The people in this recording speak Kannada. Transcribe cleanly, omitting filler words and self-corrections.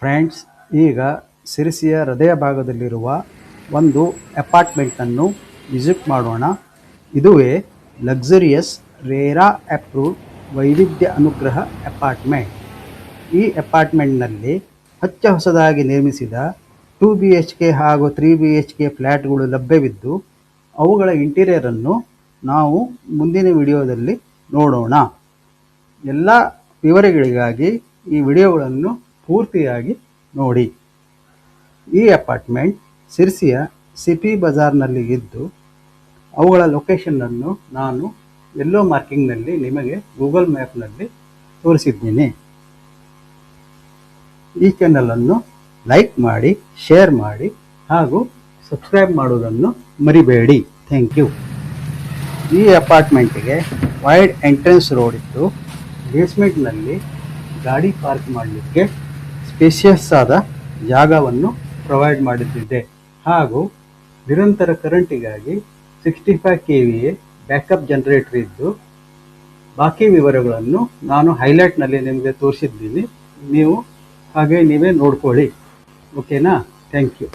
ಫ್ರೆಂಡ್ಸ್, ಈಗ ಸಿರಿಸಿಯ ಹೃದಯ ಭಾಗದಲ್ಲಿರುವ ಒಂದು ಅಪಾರ್ಟ್ಮೆಂಟನ್ನು ವಿಸಿಟ್ ಮಾಡೋಣ. ಇದುವೇ ಲಕ್ಸುರಿಯಸ್ ರೇರಾ ಅಪ್ರೂವ್ಡ್ ವೈವಿಧ್ಯ ಅನುಗ್ರಹ ಅಪಾರ್ಟ್ಮೆಂಟ್. ಈ ಅಪಾರ್ಟ್ಮೆಂಟ್ನಲ್ಲಿ ಹಚ್ಚ ಹೊಸದಾಗಿ ನಿರ್ಮಿಸಿದ 2BHK ಹಾಗೂ 3BHK ಫ್ಲ್ಯಾಟ್ಗಳು ಲಭ್ಯವಿದ್ದು, ಅವುಗಳ ಇಂಟೀರಿಯರನ್ನು ನಾವು ಮುಂದಿನ ವಿಡಿಯೋದಲ್ಲಿ ನೋಡೋಣ. ಎಲ್ಲ ವಿವರಗಳಿಗಾಗಿ ಈ ವಿಡಿಯೋಗಳನ್ನು ಪೂರ್ತಿಯಾಗಿ ನೋಡಿ. ಈ ಅಪಾರ್ಟ್ಮೆಂಟ್ ಸಿರ್ಸಿಯ ಸಿಪಿ ಬಜಾರ್ನಲ್ಲಿ ಇದ್ದು, ಅವುಗಳ ಲೊಕೇಶನ್ನನ್ನು ನಾನು ಎಲ್ಲೋ ಮಾರ್ಕಿಂಗ್ನಲ್ಲಿ ನಿಮಗೆ ಗೂಗಲ್ ಮ್ಯಾಪ್ನಲ್ಲಿ ತೋರಿಸಿದ್ದೀನಿ. ಈ ಚಾನಲನ್ನು ಲೈಕ್ ಮಾಡಿ, ಶೇರ್ ಮಾಡಿ ಹಾಗೂ ಸಬ್ಸ್ಕ್ರೈಬ್ ಮಾಡುವುದನ್ನು ಮರಿಬೇಡಿ. Thank you. ಈ ಅಪಾರ್ಟ್ಮೆಂಟಿಗೆ ವೈಡ್ ಎಂಟ್ರೆನ್ಸ್ ರೋಡ್ ಇದ್ದು, ಬೇಸ್ಮೆಂಟ್ನಲ್ಲಿ ಗಾಡಿ ಪಾರ್ಕ್ ಮಾಡಲಿಕ್ಕೆ ಸ್ಪೇಷಿಯಸ್ ಆದ ಜಾಗವನ್ನು ಪ್ರೊವೈಡ್ ಮಾಡಿದ್ದಿದೆ ಹಾಗೂ ನಿರಂತರ ಕರೆಂಟಿಗಾಗಿ 65 KVA ಬ್ಯಾಕಪ್ ಜನರೇಟರ್ ಇದ್ದು, ಬಾಕಿ ವಿವರಗಳನ್ನು ನಾನು ಹೈಲೈಟ್ನಲ್ಲಿ ನಿಮಗೆ ತೋರಿಸಿದ್ದೀನಿ. ನೀವು ಹಾಗೆ ನೀವೇ ನೋಡ್ಕೊಳ್ಳಿ. ಓಕೆನಾ? Thank you.